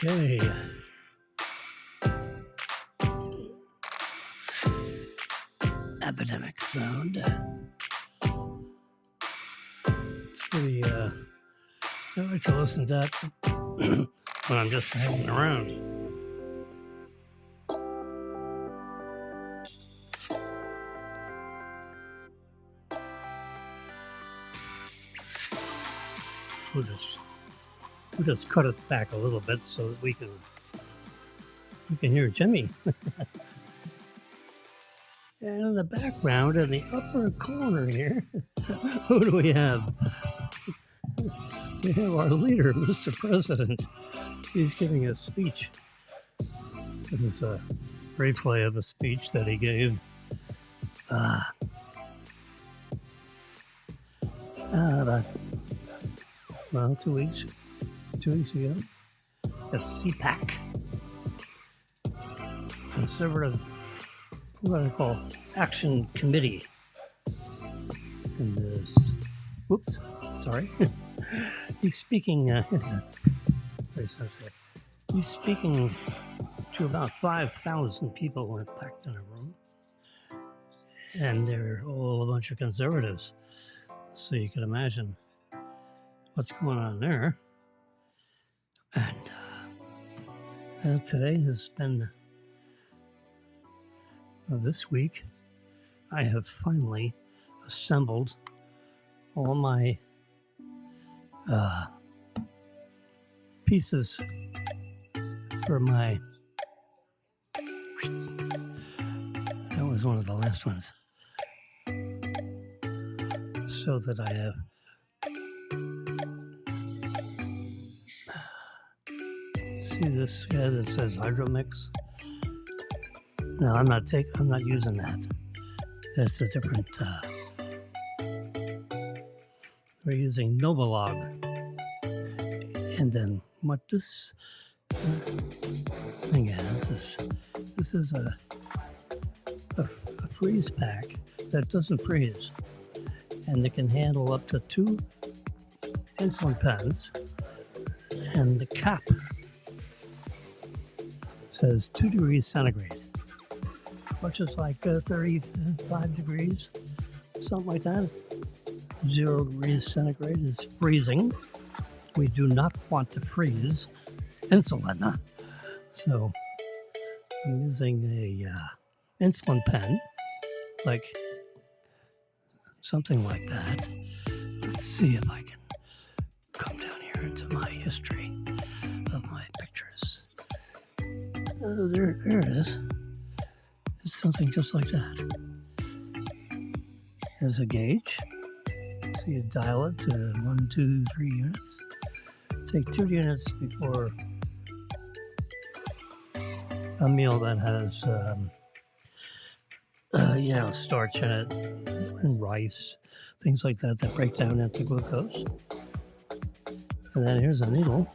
Okay. Epidemic sound. It's pretty, I like to listen to that when I'm just hanging around. We'll just cut it back a little bit so that we can hear Jimmy. And in the background, in the upper corner here, who do we have? We have our leader, Mr. President. He's giving a speech. It is a replay of a speech that he gave about 2 weeks ago. A CPAC, Conservative Political Action Committee. And this, whoops, sorry. He's speaking, he's speaking to about 5,000 people packed in a room. And they're all a bunch of conservatives. So you can imagine what's going on there. And today has been, this week, I have finally assembled all my pieces for my, that was one of the last ones, so that I have see this guy that says Hydromix. No, I'm not using that. It's a different, we're using Novolog. And then what this thing has this is a freeze pack that doesn't freeze. And it can handle up to 2 insulin pens. And the cap says 2 degrees centigrade, which is like 35 degrees, something like that. 0 degrees centigrade is freezing. We do not want to freeze insulin. So I'm using a insulin pen, like something like that. Let's see if I can come down here into my history of my pictures. There it is. It's something just like that. There's a gauge. So you dial it to 1, 2, 3 units. Take 2 units before a meal that has, starch in it, and rice, things like that break down into glucose. And then here's a needle.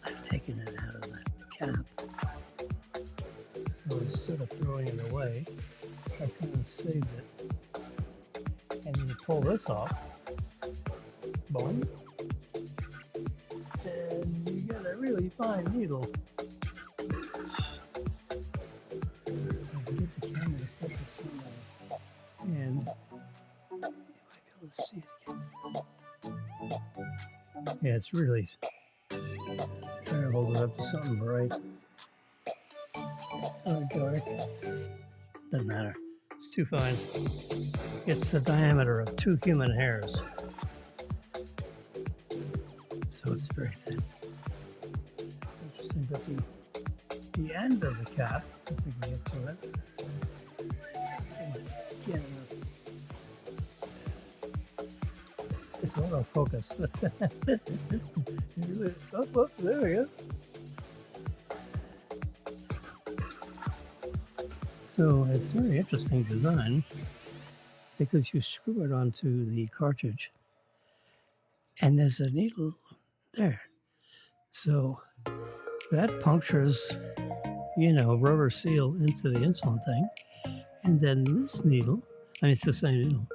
I've taken it out of that cap. So instead of throwing it away, I kind of saved it. And you pull this off, boom, and you get a really fine needle. Get the camera to focus on that, and you might be able to see it against. Yeah, it's really. Try to hold it up to something bright. Dark. Doesn't matter. It's too fine. It's the diameter of 2 human hairs. So it's very thin. It's interesting that the end of the cap, if we can get to it, it's autofocus. Oh, there we go. So it's a very interesting design because you screw it onto the cartridge and there's a needle there. So that punctures, rubber seal into the insulin thing. And then this needle, it's the same needle,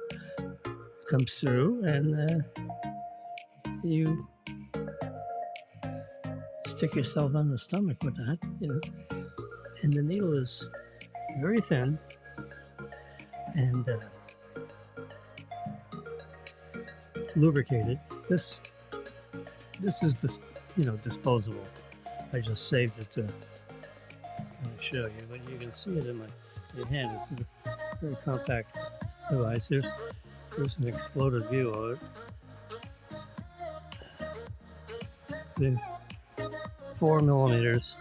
comes through and you stick yourself on the stomach with that, and the needle is very thin and lubricated. This is disposable. I just saved it to show you, but you can see it in my hand. It's a very compact device. There's an exploded view of it. The 4 millimeters,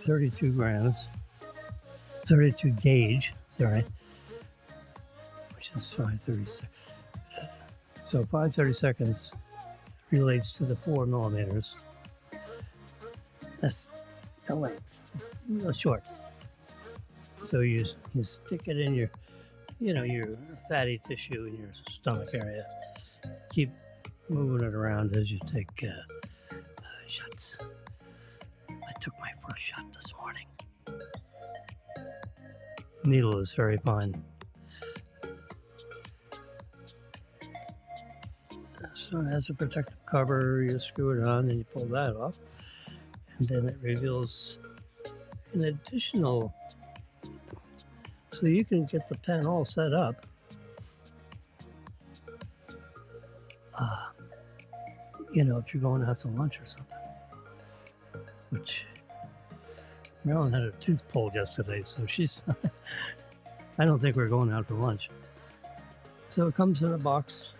32 grams, 32 gauge, sorry, which is 5/32. So 5/32 relates to the 4 millimeters. That's the length. It's real short. So you stick it in your fatty tissue in your stomach area. Keep moving it around as you take shots. I took my first shot this morning. Needle is very fine. So it has a protective cover. You screw it on and you pull that off. And then it reveals an additional, so you can get the pen all set up. If you're going out to lunch or something. Which Marilyn had her tooth pulled yesterday, so she's I don't think we're going out for lunch. So it comes in a box.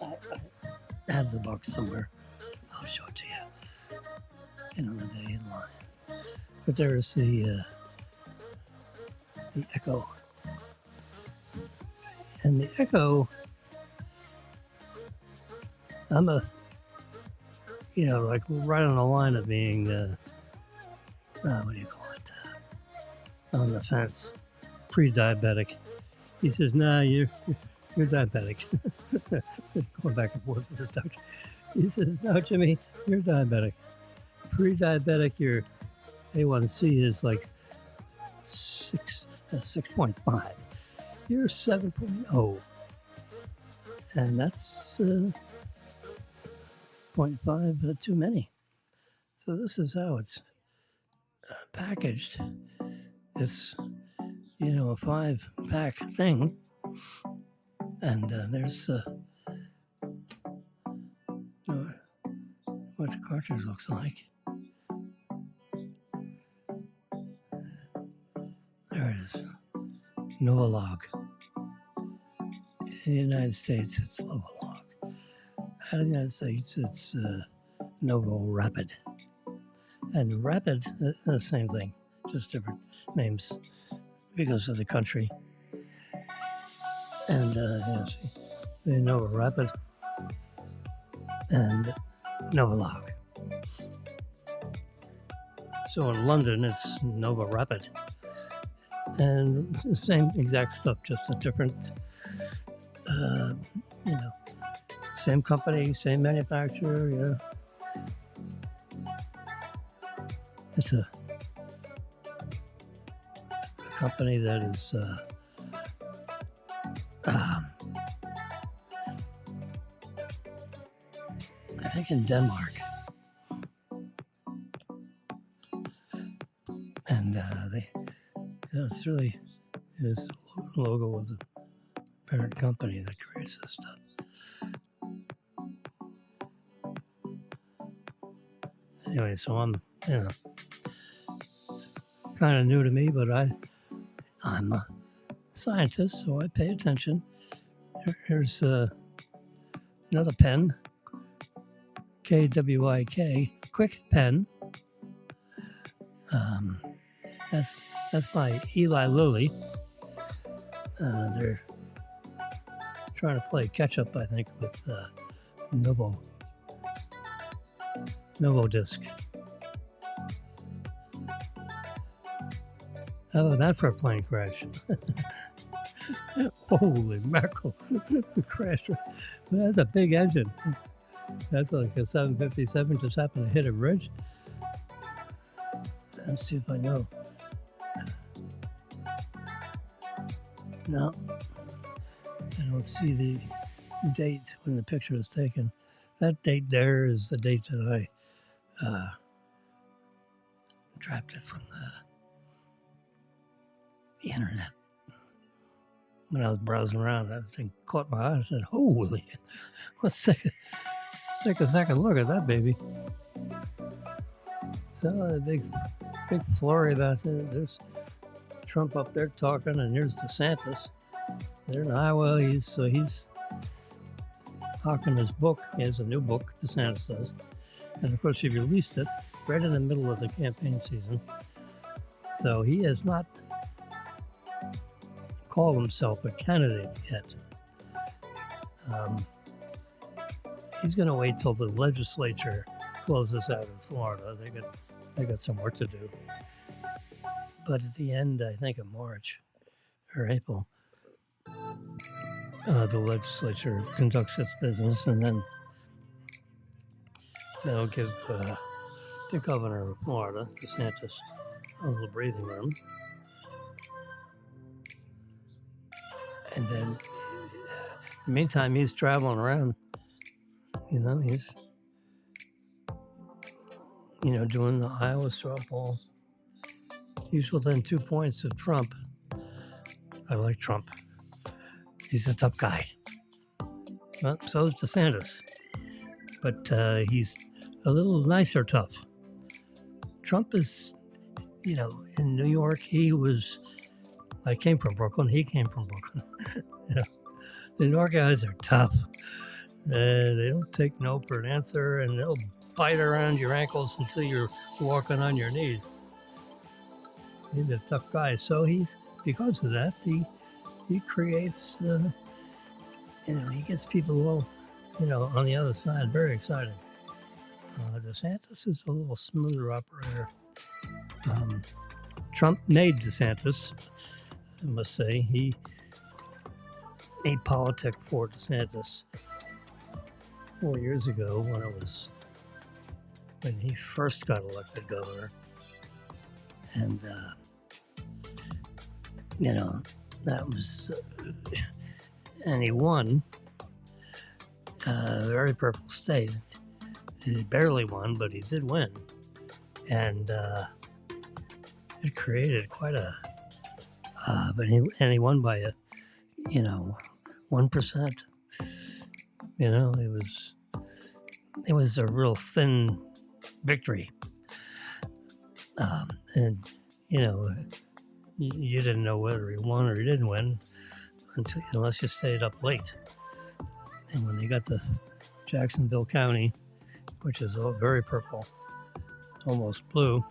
I have the box somewhere. I'll show it to you in another day in line. But there's the Echo. And the Echo, I'm like right on the line of being, what do you call it, on the fence, pre-diabetic. He says, nah, you're diabetic. Going back and forth with the doctor. He says, no, Jimmy, you're diabetic. Pre-diabetic, your A1C is like 6.5. You're 7.0. And that's 0.5 too many. So this is how it's packaged. It's, a 5-pack thing. And there's what the cartridge looks like. There it is. Novolog. In the United States, it's Novolog. Out of the United States, it's Novo Rapid. And Rapid, the same thing, just different names because of the country. And the Novo Rapid and Novolog. So in London, it's Nova Rapid. And the same exact stuff, just a different, same company, same manufacturer, It's a company that is, I think in Denmark. And it's really his logo of the parent company that creates this stuff. Anyway, so I'm, it's kind of new to me, but I'm a scientist, so I pay attention. Here's another pen, KWIK, Quick Pen. That's by Eli Lilly. They're trying to play catch up, I think, with Novo Disc. How about that for a plane crash? Holy mackerel! Crash. That's a big engine. That's like a 757 just happened to hit a bridge. Let's see if I know. No, I don't see the date when the picture was taken. That date there is the date that I drafted from the internet. When I was browsing around, that thing caught my eye. I said, "Holy, let's take a second look at that baby." So a big flurry about it. There's Trump up there talking, and there's DeSantis. They're in Iowa. He's talking his book. He has a new book, DeSantis does, and of course he released it right in the middle of the campaign season. So he has not called himself a candidate yet. He's going to wait till the legislature closes out in Florida. They got some work to do. But at the end, I think of March or April, the legislature conducts its business, and then they'll give the governor of Florida, DeSantis, a little breathing room. And then, in the meantime, he's traveling around. He's doing the Iowa straw poll. He's within 2 points of Trump. I like Trump. He's a tough guy. Well, so is DeSantis. But he's a little nicer tough. Trump is, in New York, I came from Brooklyn. He came from Brooklyn. The New York guys are tough. They don't take no for an answer, and they'll bite around your ankles until you're walking on your knees. He's a tough guy. So because of that, he creates, he gets people all, on the other side very excited. DeSantis is a little smoother operator. Trump made DeSantis, I must say. He made politic for DeSantis 4 years ago when he first got elected governor. And, that was, and he won a very purple state. He barely won, but he did win. And it created quite a, but he won by 1%. It was a real thin victory. And, you didn't know whether he won or he didn't win unless you stayed up late. And when they got to Jacksonville County, which is all very purple, almost blue,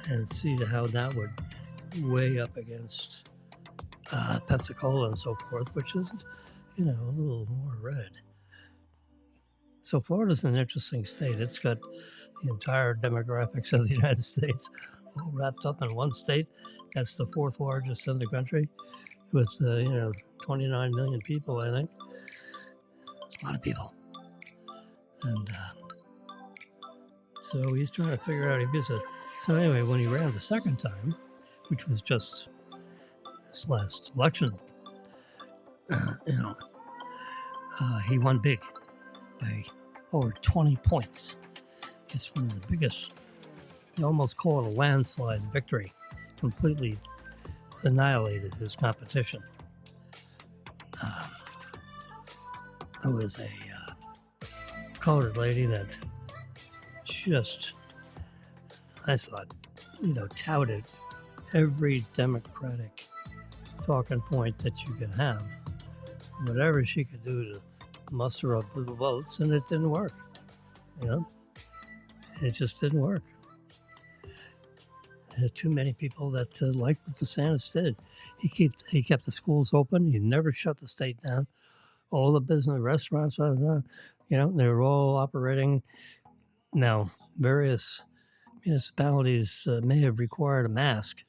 and see how that would weigh up against Pensacola and so forth, which is, a little more red. So Florida's an interesting state. It's got the entire demographics of the United States all wrapped up in one state. That's the fourth largest in the country with, 29 million people, I think. It's a lot of people. And so he's trying to figure out so anyway, when he ran the second time, which was just this last election, he won big by over 20 points. It's one of the biggest. You almost call it a landslide victory. Completely annihilated his competition. There was a colored lady that just, I thought, touted every Democratic talking point that you can have. Whatever she could do to muster up the votes, and it didn't work. It just didn't work. There's too many people that liked what DeSantis did. He kept the schools open. He never shut the state down. All the business, restaurants, they were all operating. Now, various municipalities may have required a mask.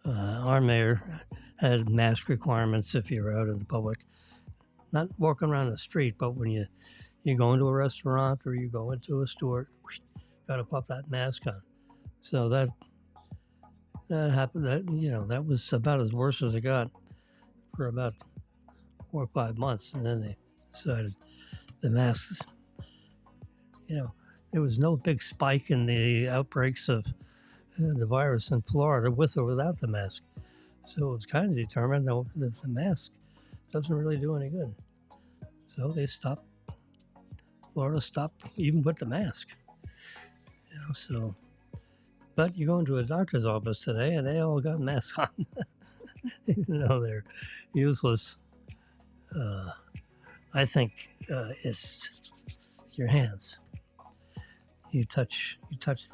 Our mayor had mask requirements if you're out in the public. not walking around the street, but when you go into a restaurant or you go into a store, got to pop that mask on. So that happened. That was about as worse as it got for about 4 or 5 months, and then they decided the masks. There was no big spike in the outbreaks of the virus in Florida with or without the mask. So it's kind of determined that the mask doesn't really do any good. So they stopped. Florida stopped even with the mask. So. But you go into a doctor's office today, and they all got masks on, even though they're useless. I think it's your hands. You touch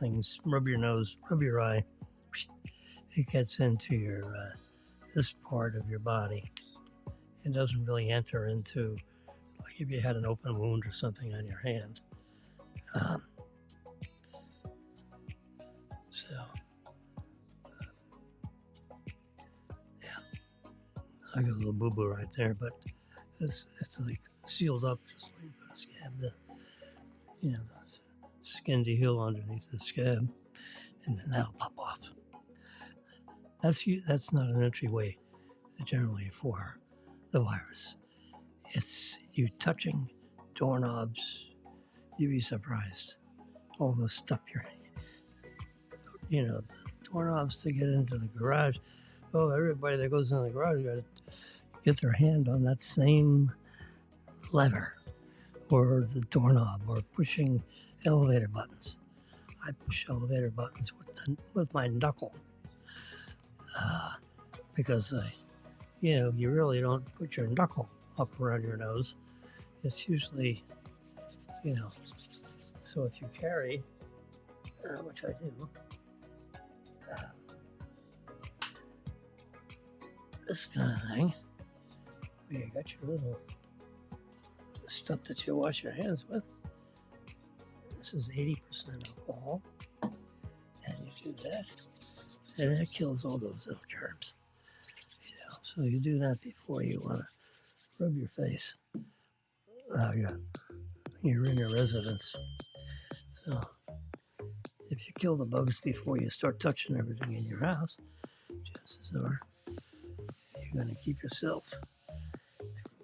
things, rub your nose, rub your eye. It gets into your this part of your body. It doesn't really enter into, like if you had an open wound or something on your hand. I got a little boo-boo right there, but it's like sealed up, just like put a scab to, the skin to heal underneath the scab, and then that'll pop off. That's not an entryway generally for the virus. It's you touching doorknobs. You'd be surprised. All the stuff the doorknobs to get into the garage. Oh, everybody that goes in the garage got to get their hand on that same lever or the doorknob or pushing elevator buttons. I push elevator buttons with my knuckle because you really don't put your knuckle up around your nose. It's usually, so if you carry, which I do, this kind of thing, where you got your little stuff that you wash your hands with. This is 80% alcohol, and you do that, and that kills all those little germs. So you do that before you want to rub your face. You're in your residence. So if you kill the bugs before you start touching everything in your house, chances are you're going to keep yourself from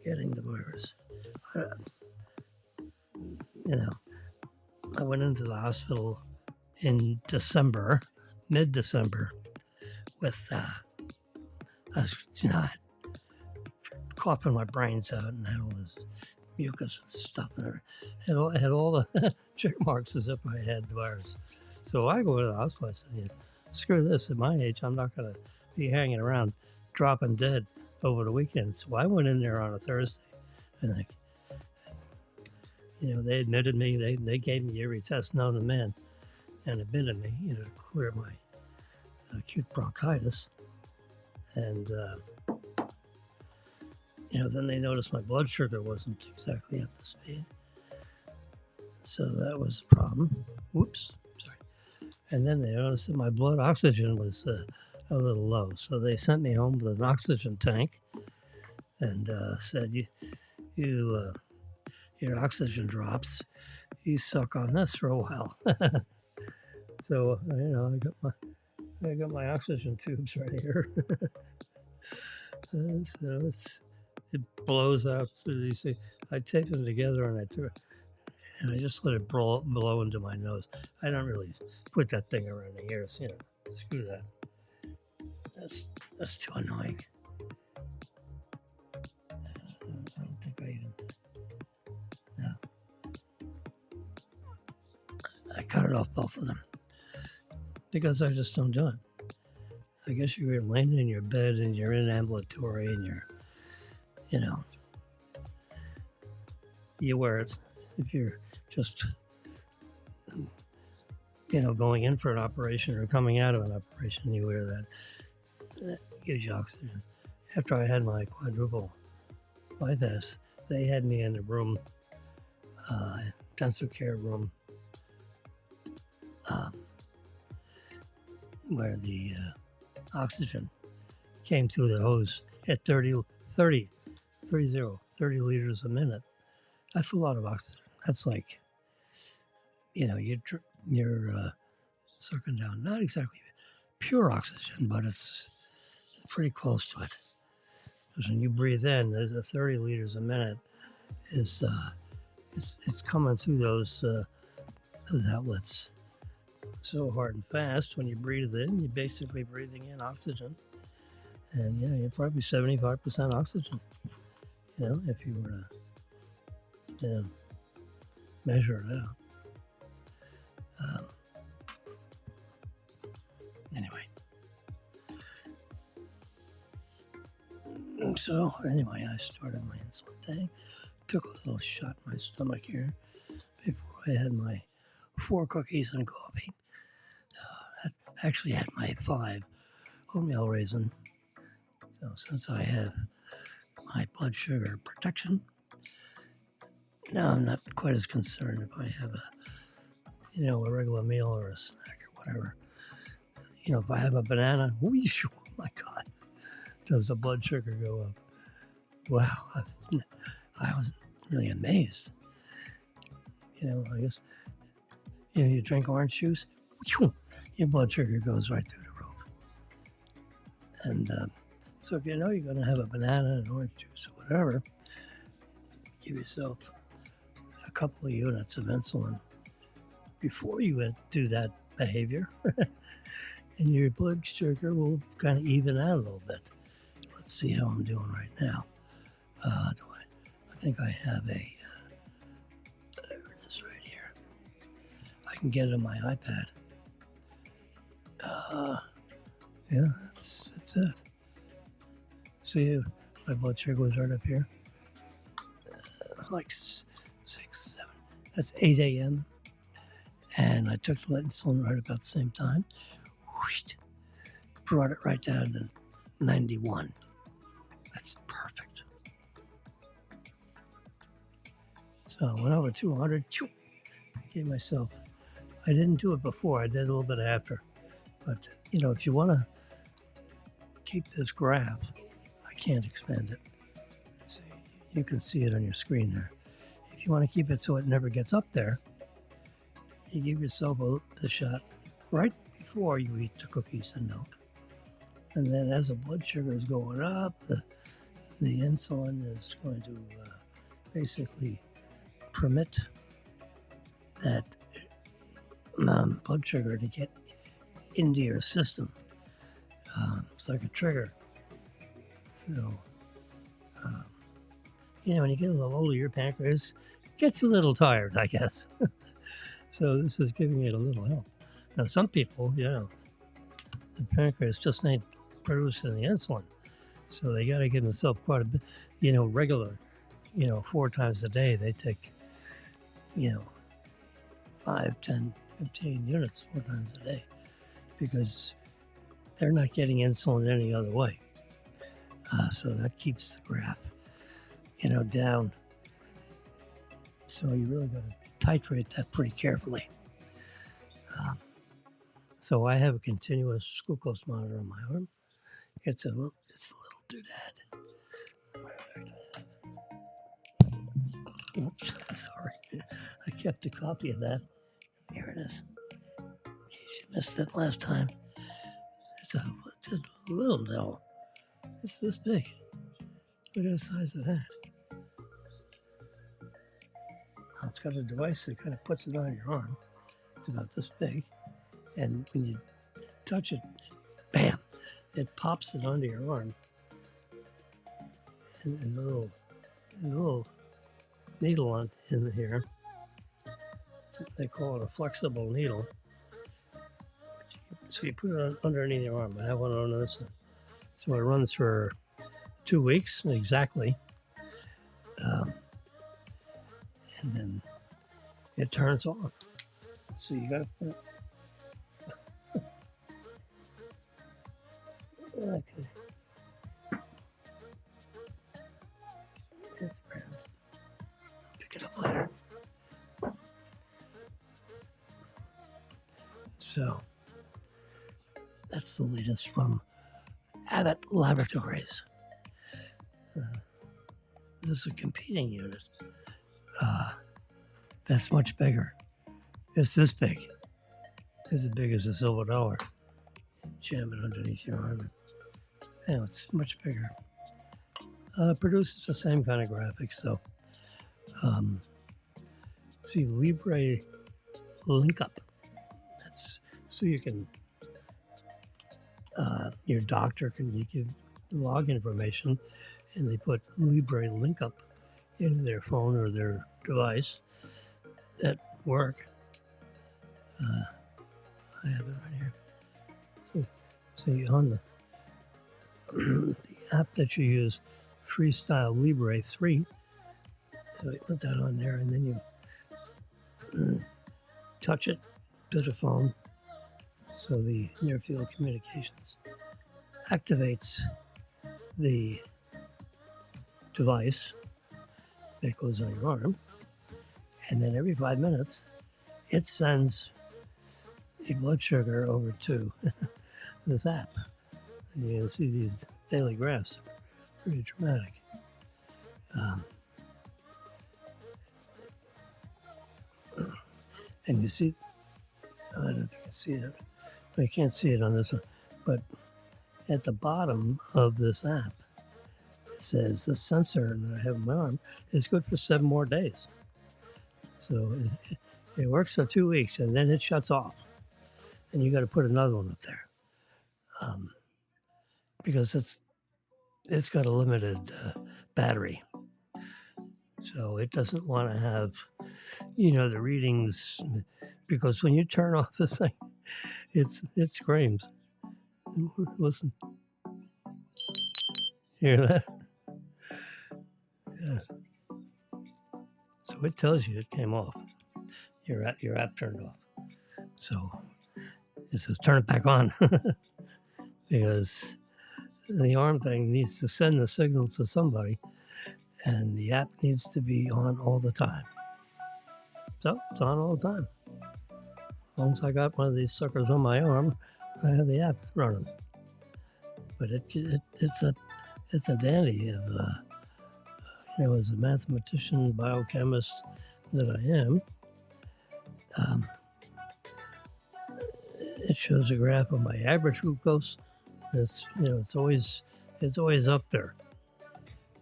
getting the virus. I went into the hospital in December, mid-December, with I was coughing my brains out and had all this mucus and stuff in it. Had all the check marks as if I had the virus. So I go to the hospital. I said, screw this. At my age, I'm not going to be hanging around dropping dead over the weekend. So I went in there on a Thursday, and they admitted me. They gave me every test known to man, and admitted me, to clear my acute bronchitis. And then they noticed my blood sugar wasn't exactly up to speed, so that was a problem. Whoops, sorry. And then they noticed that my blood oxygen was a little low, so they sent me home with an oxygen tank and said, your oxygen drops, you suck on this for a while. So I got my oxygen tubes right here. So it blows out. You see, I taped them together and I just let it blow into my nose. I don't really put that thing around the ears. Screw that. That's too annoying. I don't think I even. No. I cut it off both of them because I just don't do it. I guess you're laying in your bed and you're in ambulatory and you wear it. If you're just, going in for an operation or coming out of an operation, you wear that. That gives you oxygen. After I had my quadruple bypass, they had me in a room, intensive care room, where the oxygen came through the hose at 30 30 liters a minute. That's a lot of oxygen. That's like, you're sucking down not exactly pure oxygen, but it's pretty close to it. Because when you breathe in, there's a 30 liters a minute is it's coming through those outlets so hard and fast. When you breathe in, you're basically breathing in oxygen, and you're probably 75% oxygen. If you were to measure it out. Anyway. So anyway, I started my insulin thing. Took a little shot in my stomach here before I had my 4 cookies and coffee. I actually had my 5 oatmeal raisin. So since I have my blood sugar protection, now I'm not quite as concerned if I have a regular meal or a snack or whatever. If I have a banana, oh my God, does the blood sugar go up? Wow, I was really amazed. I guess, you drink orange juice, your blood sugar goes right through the roof. And so if you're going to have a banana and orange juice or whatever, give yourself a couple of units of insulin before you do that behavior. And your blood sugar will kind of even out a little bit. Let's see how I'm doing right now. I think I have there it is right here. I can get it on my iPad. Yeah, that's it. See, my blood sugar was right up here. Like 6, 7. That's 8 a.m. And I took the insulin right about the same time. Whoosh, brought it right down to 91. That's perfect. So I went over 200. Gave myself. I didn't do it before. I did a little bit after. But if you want to keep this graph, I can't expand it. See, you can see it on your screen there. If you want to keep it so it never gets up there, you give yourself the shot right before you eat the cookies and milk. And then as the blood sugar is going up, the insulin is going to basically permit that blood sugar to get into your system. It's like a trigger. So, when you get a little older, your pancreas gets a little tired, I guess. So this is giving it a little help. Now, some people, the pancreas just ain't producing the insulin. So they got to give themselves quite a bit, regular, 4 times a day. They take, 5, 10, 15 units 4 times a day because they're not getting insulin any other way. So that keeps the graph, down. So you really got to titrate that pretty carefully. So I have a continuous glucose monitor on my arm. It's a little doodad. Oops, sorry. I kept a copy of that. Here it is. In case you missed it last time. It's a little devil. It's this big. Look at the size of that. Now it's got a device that kind of puts it on your arm. It's about this big. And when you touch it, bam, it pops it onto your arm. And a little needle in here. They call it a flexible needle. So you put it on underneath your arm. I have one on this one. So it runs for 2 weeks exactly. And then it turns on. So you got to put it. Okay. It's round. Pick it up later. So that's the latest from Abbott Laboratories. There's a competing unit that's much bigger. It's this big. It's as big as a silver dollar. Jam it underneath your arm. And it's much bigger. Produces the same kind of graphics, though. See, Libre Link Up. That's so you can. Your doctor can give log information, and they put Libre Link Up into their phone or their device at work. I have it right here. So you on the app that you use, Freestyle Libre 3. So you put that on there, and then you touch it to the phone. So the near field communications activates the device that goes on your arm, and then every 5 minutes, it sends your blood sugar over to this app. And you'll see these daily graphs, pretty dramatic. And you see, I don't know if you can see it. I can't see it on this one, but at the bottom of this app, it says the sensor that I have in my arm is good for 7 more days. So it works for 2 weeks, and then it shuts off. And you got to put another one up there because it's got a limited battery. So it doesn't want to have, the readings, because when you turn off the thing, it screams. Listen. Hear that? Yeah. So it tells you it came off. Your app turned off. So it says turn it back on because the arm thing needs to send the signal to somebody, and the app needs to be on all the time. So it's on all the time. As long as I got one of these suckers on my arm, I have the app running. But it's a dandy of as a mathematician, biochemist that I am. It shows a graph of my average glucose. It's it's always up there.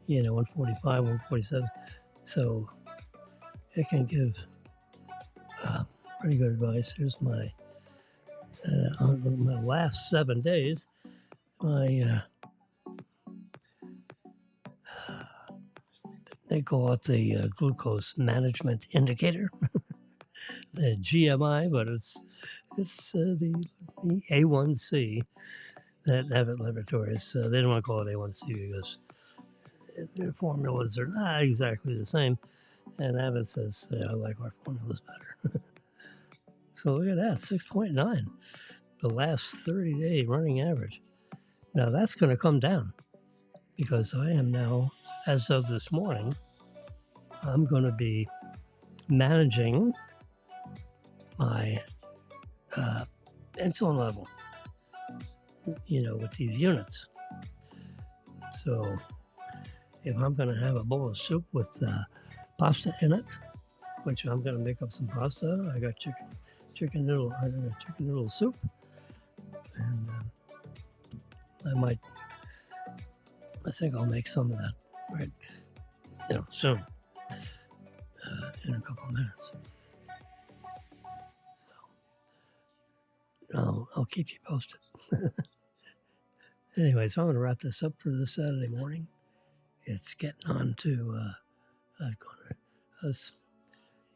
145, 147. So it can give pretty good advice. Here's my on my last 7 days. They call it the glucose management indicator, the GMI, but it's the A1C that Abbott Laboratories. They don't want to call it A1C because their formulas are not exactly the same. And Abbott says, I like our formulas better. So look at that, 6.9, the last 30-day running average. Now that's going to come down because I am now, as of this morning, I'm going to be managing my insulin level, with these units. So if I'm going to have a bowl of soup with pasta in it, which I'm going to make up some pasta, I got chicken noodle soup, and I think I'll make some of that right, soon, in a couple of minutes. So I'll keep you posted. Anyway, so I'm going to wrap this up for this Saturday morning. It's getting on to,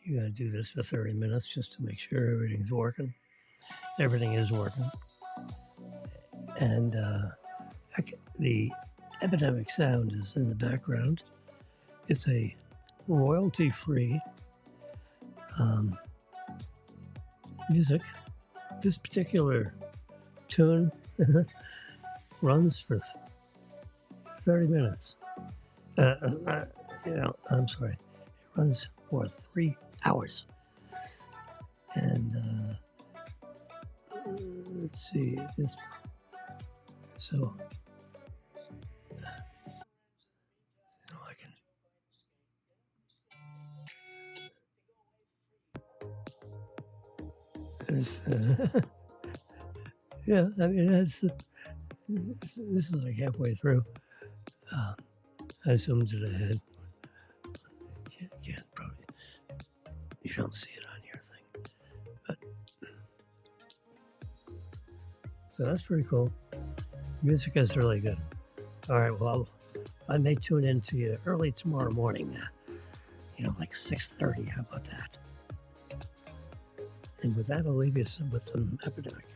you're going to do this for 30 minutes just to make sure everything's working. Everything is working. And the epidemic sound is in the background. It's a royalty-free music. This particular tune runs for 30 minutes. I'm sorry. It runs for 3 hours. And let's see. So I can Yeah, I mean, this is like halfway through. I zoomed it ahead. Can't probably, you don't see it on your thing. But, so that's pretty cool. Music is really good. All right, well, I may tune in to you early tomorrow morning. Like 6:30. How about that? And with that, I'll leave you with some epidemic.